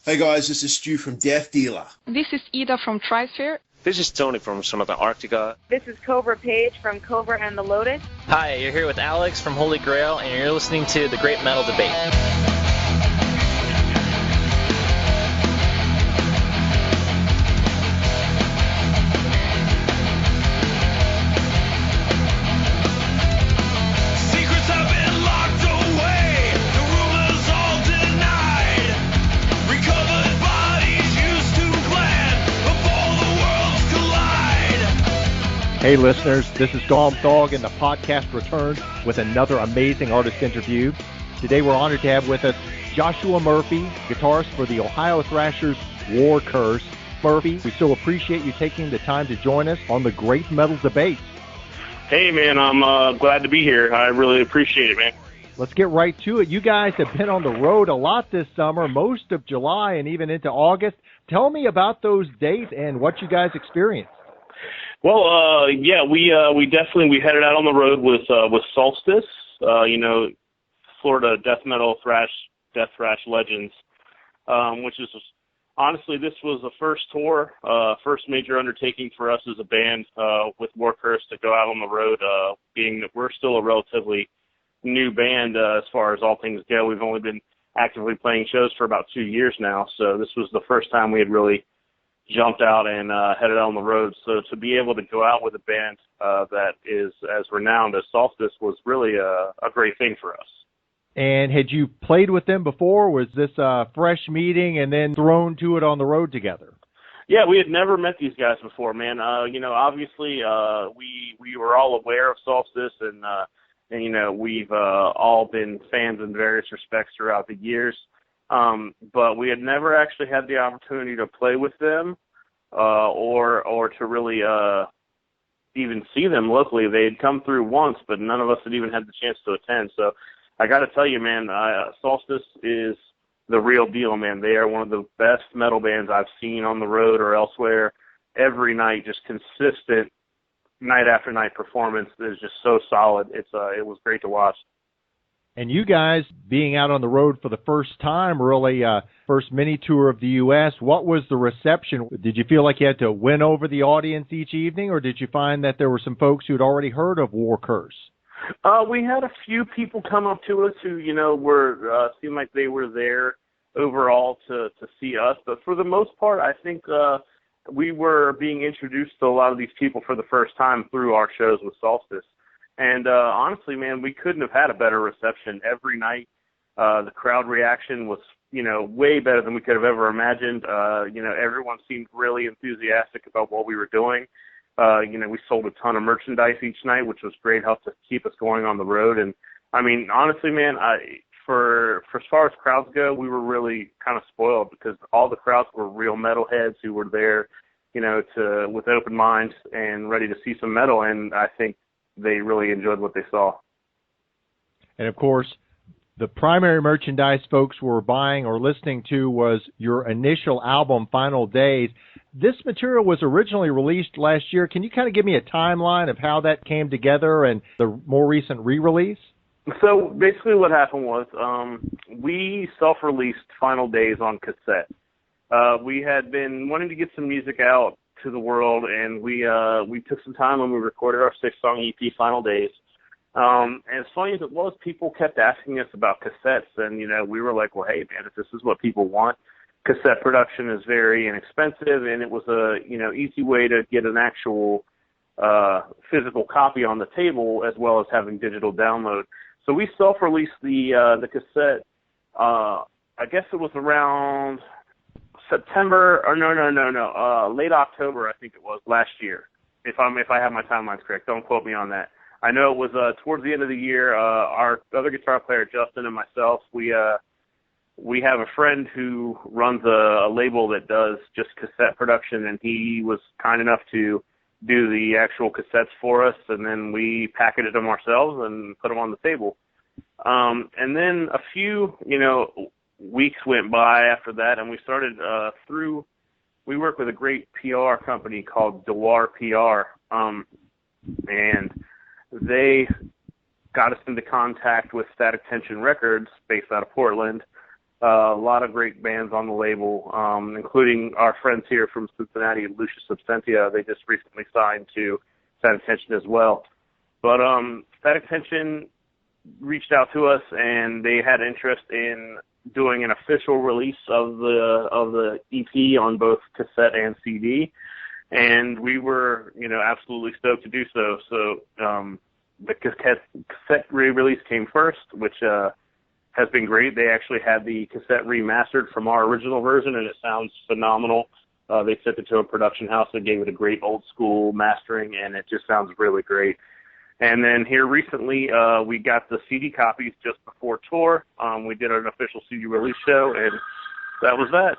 Hey guys, this is Stu from Death Dealer. This is Ida from Trisphere. This is Tony from Sonata Arctica. This is Cobra Page from Cobra and the Lotus. Hi, you're here with Alex from Holy Grail, and you're listening to The Great Metal Debate. Hey listeners, this is Gomthog, and the podcast returns with another amazing artist interview. Today we're honored to have with us Joshua Murphy, guitarist for the Ohio Thrashers' War Curse. Murphy, we so appreciate you taking the time to join us on the Great Metal Debate. Hey man, I'm glad to be here. I really appreciate it, man. Let's get right to it. You guys have been on the road a lot this summer, most of July and even into August. Tell me about those dates and what you guys experienced. Well, yeah, we headed out on the road with Solstice, Florida death metal death thrash legends, which is honestly, this was the first tour, first major undertaking for us as a band with War Curse to go out on the road. Being that we're still a relatively new band as far as all things go, we've only been actively playing shows for about 2 years now, so this was the first time we had really jumped out and headed out on the road. So to be able to go out with a band that is as renowned as Solstice was really a great thing for us. And had you played with them before? Was this a fresh meeting and then thrown to it on the road together? Yeah, we had never met these guys before, man. Obviously we were all aware of Solstice and we've all been fans in various respects throughout the years. But we had never actually had the opportunity to play with them, or to really even see them locally. They had come through once, but none of us had even had the chance to attend. So I got to tell you, man, Solstice is the real deal, man. They are one of the best metal bands I've seen on the road or elsewhere. Every night, just consistent night after night performance is just so solid. It was great to watch. And you guys being out on the road for the first time, really first mini tour of the U.S., what was the reception? Did you feel like you had to win over the audience each evening, or did you find that there were some folks who'd already heard of War Curse? We had a few people come up to us who, were seemed like they were there overall to see us. But for the most part, I think we were being introduced to a lot of these people for the first time through our shows with Solstice. And honestly, man, we couldn't have had a better reception every night. The crowd reaction was, way better than we could have ever imagined. Everyone seemed really enthusiastic about what we were doing. We sold a ton of merchandise each night, which was great, helped to keep us going on the road. And I mean, honestly, man, for as far as crowds go, we were really kind of spoiled because all the crowds were real metalheads who were there, with open minds and ready to see some metal. And I think they really enjoyed what they saw. And of course, the primary merchandise folks were buying or listening to was your initial album, Final Days. This material was originally released last year. Can you kind of give me a timeline of how that came together and the more recent re-release? So basically what happened was we self-released Final Days on cassette. We had been wanting to get some music out to the world, and we took some time when we recorded our 6-song EP, Final Days. And as funny as it was, people kept asking us about cassettes, and we were like, well, hey man, if this is what people want, cassette production is very inexpensive, and it was a easy way to get an actual physical copy on the table as well as having digital download. So we self-released the cassette. I guess it was around September, or late October, I think it was, last year, if I have my timelines correct. Don't quote me on that. I know it was towards the end of the year. Our other guitar player, Justin, and myself, we have a friend who runs a label that does just cassette production, and he was kind enough to do the actual cassettes for us, and then we packaged them ourselves and put them on the table. And then a few, weeks went by after that, and we started we work with a great PR company called Dewar PR, and they got us into contact with Static Tension Records based out of Portland, A lot of great bands on the label, including our friends here from Cincinnati, Lucius Absentia. They just recently signed to Static Tension as well. But Static Tension reached out to us, and they had interest in doing an official release of the EP on both cassette and CD, and we were, absolutely stoked to do so. So the cassette re-release came first, which has been great. They actually had the cassette remastered from our original version, and it sounds phenomenal. They sent it to a production house and gave it a great old school mastering, and it just sounds really great. And then here recently, we got the CD copies just before tour. We did an official CD release show, and that was that.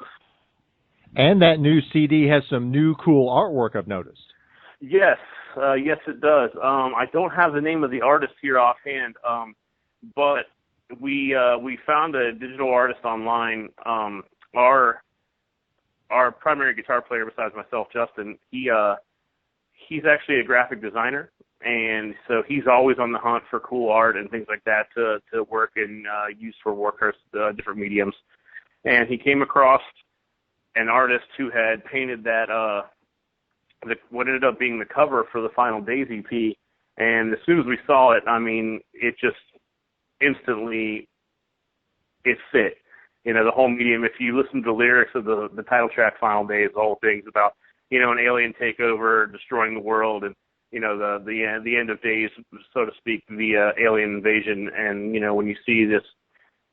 And that new CD has some new cool artwork, I've noticed. Yes, yes it does. I don't have the name of the artist here offhand, but we found a digital artist online. Our primary guitar player, besides myself, Justin, he's actually a graphic designer. And so he's always on the hunt for cool art and things like that to work and use for Warhurst, different mediums. And he came across an artist who had painted that what ended up being the cover for the Final Days EP. And as soon as we saw it, I mean, it just instantly it fit. The whole medium. If you listen to the lyrics of the title track, Final Days, the whole thing's about an alien takeover, destroying the world, and the end of days, so to speak, the alien invasion. And, when you see this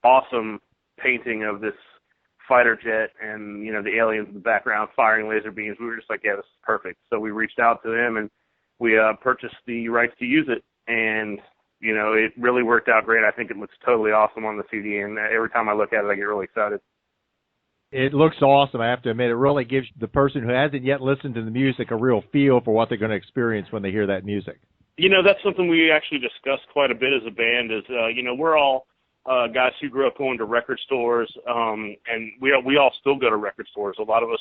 awesome painting of this fighter jet and, the aliens in the background firing laser beams, we were just like, yeah, this is perfect. So we reached out to him, and we purchased the rights to use it. And, it really worked out great. I think it looks totally awesome on the CD, and every time I look at it, I get really excited. It looks awesome, I have to admit. It really gives the person who hasn't yet listened to the music a real feel for what they're going to experience when they hear that music. That's something we actually discussed quite a bit as a band is, we're all guys who grew up going to record stores, and we all still go to record stores. A lot of us,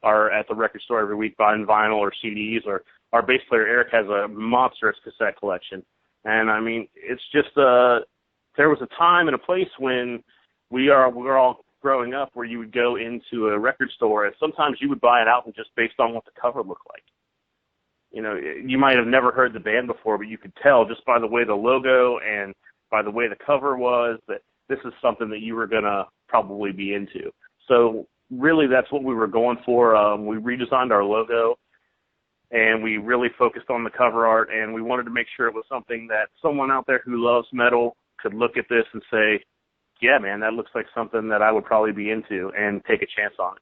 are at the record store every week buying vinyl or CDs, or our bass player, Eric, has a monstrous cassette collection. And, I mean, it's just there was a time and a place when we were all growing up where you would go into a record store and sometimes you would buy an album just based on what the cover looked like. You might have never heard the band before, but you could tell just by the way the logo and by the way the cover was that this is something that you were going to probably be into. So really that's what we were going for. We redesigned our logo and we really focused on the cover art, and we wanted to make sure it was something that someone out there who loves metal could look at this and say, yeah, man, that looks like something that I would probably be into and take a chance on it.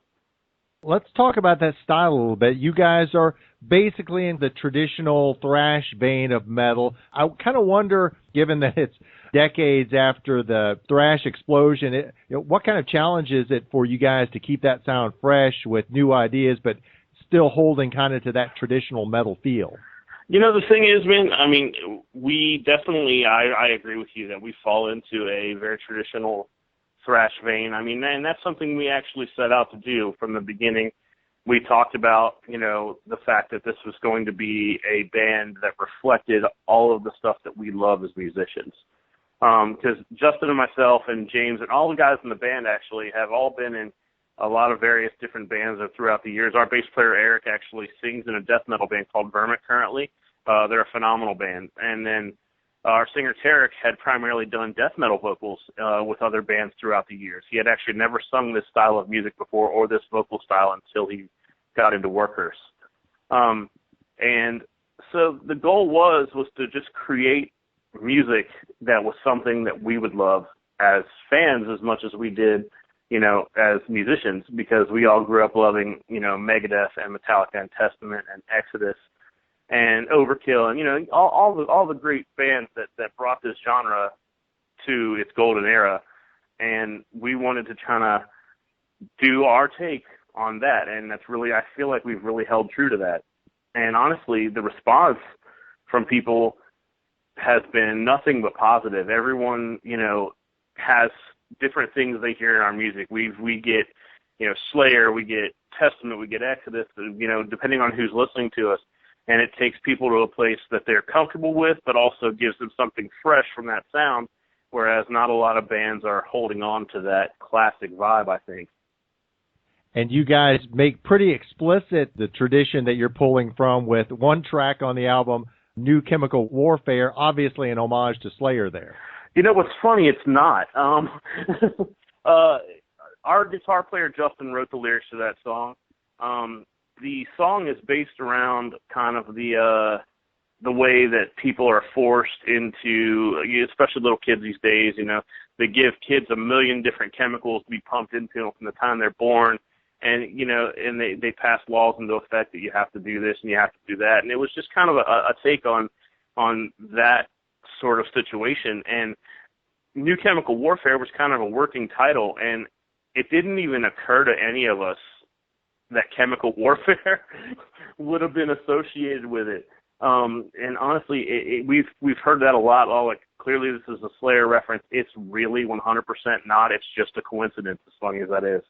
Let's talk about that style a little bit. You guys are basically in the traditional thrash vein of metal. I kind of wonder, given that it's decades after the thrash explosion, what kind of challenge is it for you guys to keep that sound fresh with new ideas, but still holding kind of to that traditional metal feel? The thing is, man, I mean, we definitely, I agree with you that we fall into a very traditional thrash vein. I mean, and that's something we actually set out to do from the beginning. We talked about, the fact that this was going to be a band that reflected all of the stuff that we love as musicians. Because Justin and myself and James and all the guys in the band actually have all been in a lot of various different bands throughout the years. Our bass player, Eric, actually sings in a death metal band called Vermit currently. They're a phenomenal band. And then our singer, Tarek, had primarily done death metal vocals with other bands throughout the years. He had actually never sung this style of music before or this vocal style until he got into Workhorse. And so the goal was to just create music that was something that we would love as fans as much as we did, as musicians, because we all grew up loving, Megadeth and Metallica and Testament and Exodus and Overkill and, all the great bands that brought this genre to its golden era. And we wanted to kind of do our take on that. And that's really, I feel like we've really held true to that. And honestly, the response from people has been nothing but positive. Everyone, has different things they hear in our music. We get, Slayer, we get Testament, we get Exodus, depending on who's listening to us. And it takes people to a place that they're comfortable with, but also gives them something fresh from that sound whereas not a lot of bands are holding on to that classic vibe, I think. And you guys make pretty explicit the tradition that you're pulling from with one track on the album, New Chemical Warfare, obviously an homage to Slayer there. You know what's funny? It's not. Our guitar player Justin wrote the lyrics to that song. The song is based around kind of the way that people are forced into, especially little kids these days. They give kids a million different chemicals to be pumped into them from the time they're born. And, and they pass laws into effect that you have to do this and you have to do that. And it was just kind of a take on that sort of situation. And New Chemical Warfare was kind of a working title, and it didn't even occur to any of us that chemical warfare would have been associated with it. And honestly, we've heard that a lot. Oh, like, clearly this is a Slayer reference. It's really 100% not. It's just a coincidence, as funny as that is.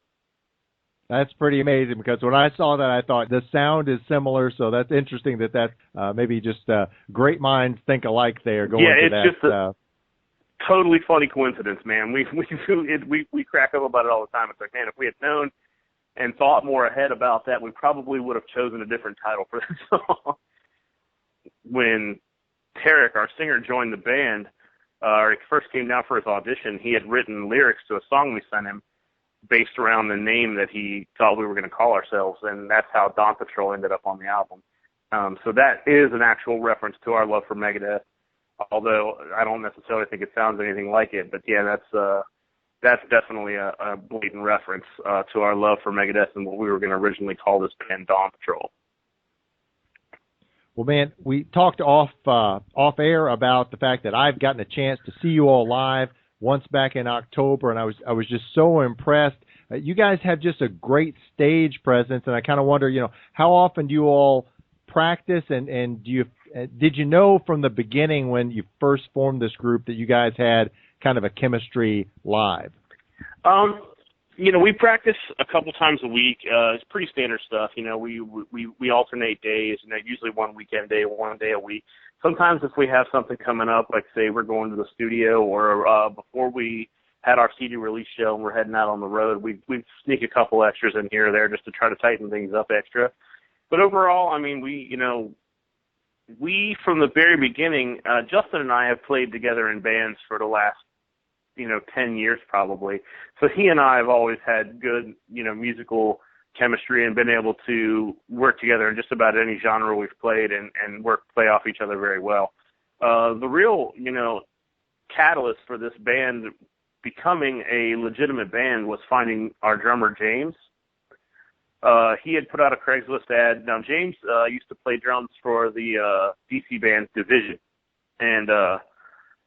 That's pretty amazing, because when I saw that, I thought the sound is similar, so that's interesting that maybe just great minds think alike there going to that. Yeah, it's just a totally funny coincidence, man. We crack up about it all the time. It's like, man, if we had known and thought more ahead about that, we probably would have chosen a different title for this song. When Tarek, our singer, joined the band, or he first came down for his audition, he had written lyrics to a song we sent him based around the name that he thought we were going to call ourselves, and that's how Dawn Patrol ended up on the album. So that is an actual reference to our love for Megadeth, although I don't necessarily think it sounds anything like it. But yeah, that's definitely a blatant reference to our love for Megadeth and what we were going to originally call this band, Dawn Patrol. Well, man, we talked off air about the fact that I've gotten a chance to see you all live once back in October, and I was just so impressed. You guys have just a great stage presence, and I kind of wonder, how often do you all practice, and did you know from the beginning when you first formed this group that you guys had kind of a chemistry live? We practice a couple times a week. It's pretty standard stuff. We alternate days, usually one weekend day, one day a week. Sometimes if we have something coming up, like say we're going to the studio, or before we had our CD release show and we're heading out on the road, we sneak a couple extras in here or there just to try to tighten things up extra. But overall, I mean, we from the very beginning, Justin and I have played together in bands for the last 10 years probably. So he and I have always had good, musical chemistry and been able to work together in just about any genre we've played and play off each other very well. The real, catalyst for this band becoming a legitimate band was finding our drummer, James. He had put out a Craigslist ad. Now, James used to play drums for the DC band Division, and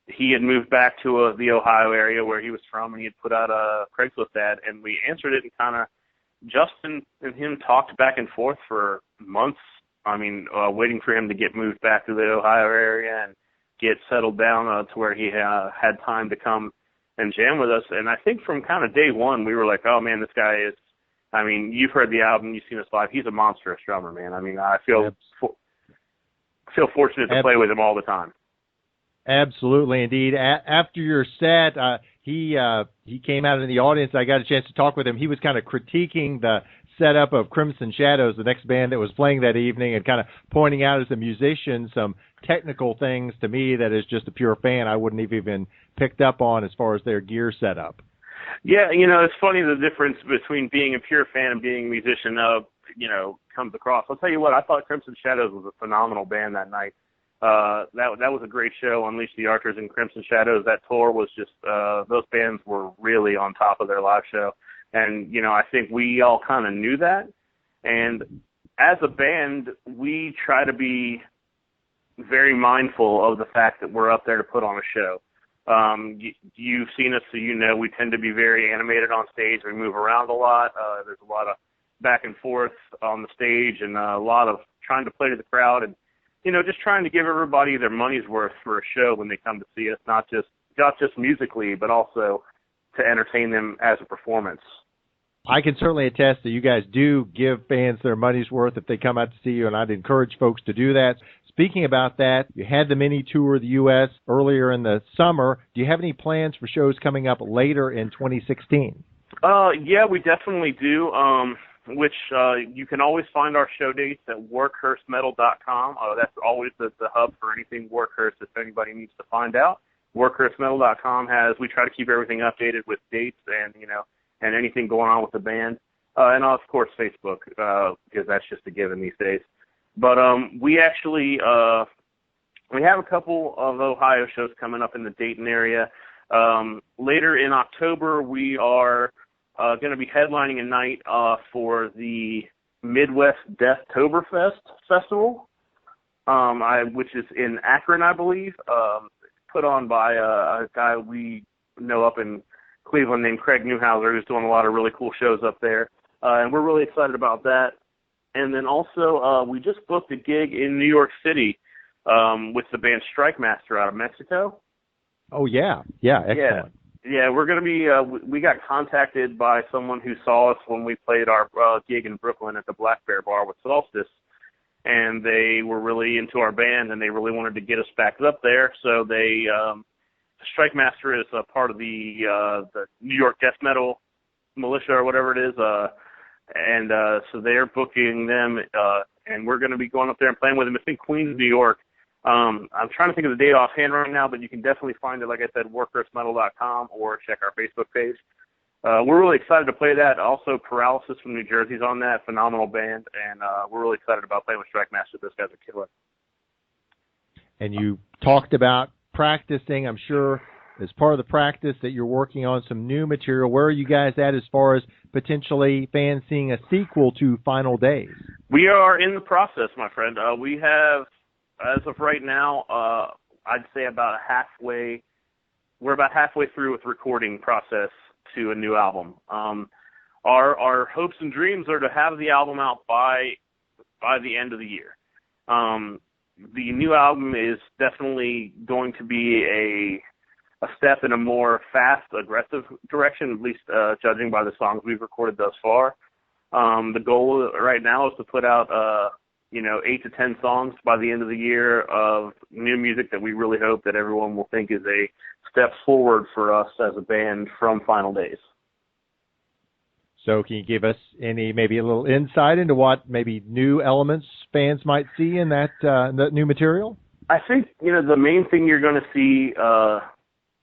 he had moved back to the Ohio area where he was from, and he had put out a Craigslist ad, and we answered it, and kind of Justin and him talked back and forth for months. I mean, waiting for him to get moved back to the Ohio area and get settled down to where he had time to come and jam with us. And I think from kind of day one, we were like, oh, man, this guy is, I mean, you've heard the album, you've seen us live. He's a monstrous drummer, man. I mean, I feel fortunate to play with him all the time. Absolutely, indeed. After your set, he came out in the audience. I got a chance to talk with him. He was kind of critiquing the setup of Crimson Shadows, the next band that was playing that evening, and kind of pointing out as a musician some technical things to me that as just a pure fan I wouldn't have even picked up on as far as their gear setup. Yeah, it's funny the difference between being a pure fan and being a musician, comes across. I'll tell you what, I thought Crimson Shadows was a phenomenal band that night. That was a great show. Unleash the Archers and Crimson Shadows. That tour was just those bands were really on top of their live show, and I think we all kind of knew that. And as a band, we try to be very mindful of the fact that we're up there to put on a show. You've seen us, so we tend to be very animated on stage. We move around a lot. There's a lot of back and forth on the stage, and a lot of trying to play to the crowd, and just trying to give everybody their money's worth for a show when they come to see us, not just musically, but also to entertain them as a performance. I can certainly attest that you guys do give fans their money's worth if they come out to see you, and I'd encourage folks to do that, speaking about that, you had the mini tour of the U.S. earlier in the summer. Do you have any plans for shows coming up later in 2016? Yeah, we definitely do. Which you can always find our show dates at workhurstmetal.com. That's always the hub for anything Workhurst if anybody needs to find out. Workhurstmetal.com we try to keep everything updated with dates and anything going on with the band. And of course Facebook, because that's just a given these days. But we actually we have a couple of Ohio shows coming up in the Dayton area. Later in October, we are going to be headlining a night for the Midwest Deathtoberfest Festival, which is in Akron, I believe, put on by a guy we know up in Cleveland named Craig Newhouser, who's doing a lot of really cool shows up there. And we're really excited about that. And then also, we just booked a gig in New York City with the band Strike Master out of Mexico. Oh, yeah. Yeah, excellent. Yeah, we're going to be, we got contacted by someone who saw us when we played our gig in Brooklyn at the Black Bear Bar with Solstice, and they were really into our band, and they really wanted to get us back up there, so they, Strike Master is a part of the New York death metal militia or whatever it is, and so they're booking them, and we're going to be going up there and playing with them. It's in Queens, New York. I'm trying to think of the date offhand right now, but you can definitely find it, like I said, workhurstmetal.com or check our Facebook page. We're really excited to play that. Also, Paralysis from New Jersey's on that, phenomenal band, and we're really excited about playing with Strike Master. Those guys are killer. And you talked about practicing. I'm sure as part of the practice that you're working on some new material. Where are you guys at as far as potentially fans seeing a sequel to Final Days? We are in the process, my friend. We have... As of right now, I'd say we're about halfway through with the recording process to a new album. Our hopes and dreams are to have the album out by the end of the year. The new album is definitely going to be a step in a more fast, aggressive direction, at least judging by the songs we've recorded thus far. The goal right now is to put out 8 to 10 songs by the end of the year of new music that we really hope that everyone will think is a step forward for us as a band from Final Days. So can you give us maybe a little insight into what maybe new elements fans might see in that new material? I think, the main thing you're going to see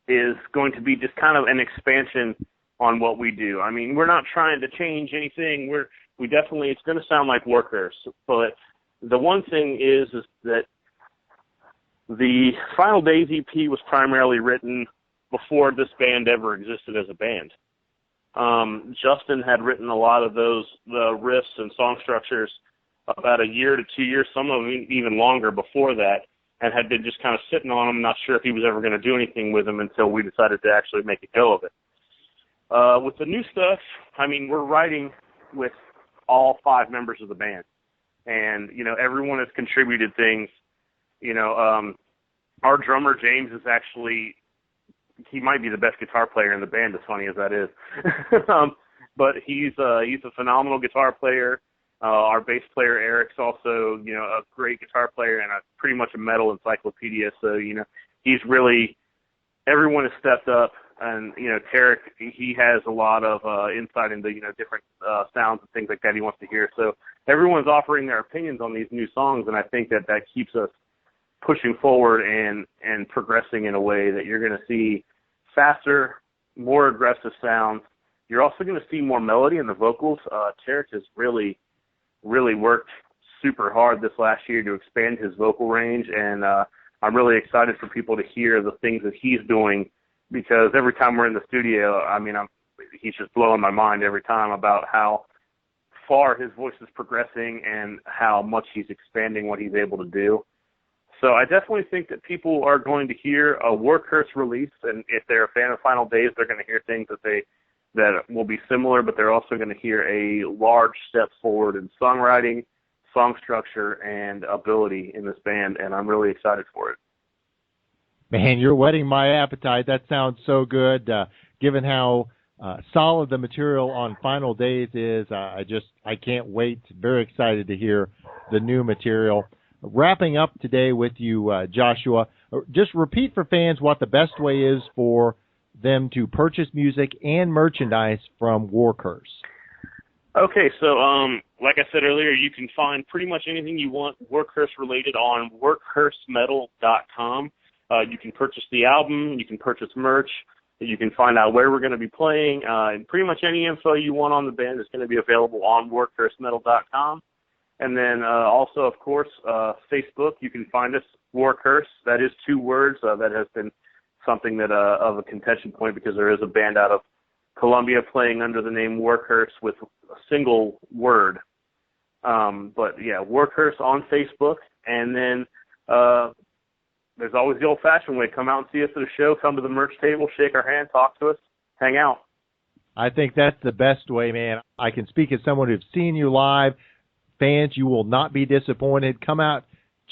is going to be just kind of an expansion on what we do. I mean, we're not trying to change anything. We definitely, it's going to sound like Workhurst, but the one thing is that the Final Days EP was primarily written before this band ever existed as a band. Justin had written a lot of the riffs and song structures about a year to 2 years, some of them even longer before that, and had been just kind of sitting on them, not sure if he was ever going to do anything with them until we decided to actually make a go of it. With the new stuff, I mean, we're writing with all 5 members of the band. And, everyone has contributed things. Our drummer, James, is actually, he might be the best guitar player in the band, as funny as that is. But he's a phenomenal guitar player. Our bass player, Eric's also, a great guitar player and pretty much a metal encyclopedia. So, he's really, everyone has stepped up. And, Tarek, he has a lot of insight into, different sounds and things like that he wants to hear. So everyone's offering their opinions on these new songs, and I think that keeps us pushing forward and progressing in a way that you're going to see faster, more aggressive sounds. You're also going to see more melody in the vocals. Tarek has really, really worked super hard this last year to expand his vocal range, and I'm really excited for people to hear the things that he's doing, because every time we're in the studio, I mean, he's just blowing my mind every time about how far his voice is progressing and how much he's expanding what he's able to do. So I definitely think that people are going to hear a Workhurst release, and if they're a fan of Final Days, they're going to hear things that will be similar, but they're also going to hear a large step forward in songwriting, song structure, and ability in this band, and I'm really excited for it. Man, you're whetting my appetite. That sounds so good. Given how solid the material on Final Days is, I can't wait. Very excited to hear the new material. wrapping up today with you, Joshua, just repeat for fans what the best way is for them to purchase music and merchandise from War Curse. Okay, so like I said earlier, you can find pretty much anything you want War Curse related on warcursemetal.com. You can purchase the album, you can purchase merch, you can find out where we're going to be playing, and pretty much any info you want on the band is going to be available on warcursemetal.com. And then also, of course, Facebook, you can find us, War Curse. That is 2 words. That has been something that of a contention point because there is a band out of Columbia playing under the name War Curse with a single word. But yeah, War Curse on Facebook. And then there's always the old-fashioned way. Come out and see us at a show. Come to the merch table, shake our hand, talk to us, hang out. I think that's the best way, man. I can speak as someone who's seen you live. Fans, you will not be disappointed. Come out,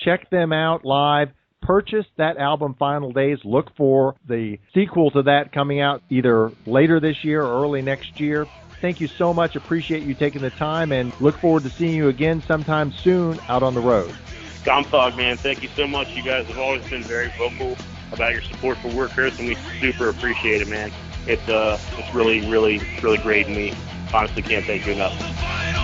check them out live. Purchase that album, Final Days. Look for the sequel to that coming out either later this year or early next year. Thank you so much. Appreciate you taking the time and look forward to seeing you again sometime soon out on the road. Gomthog, man, thank you so much. You guys have always been very vocal about your support for War Curse, and we super appreciate it, man. It's really, really, really great, and we honestly can't thank you enough.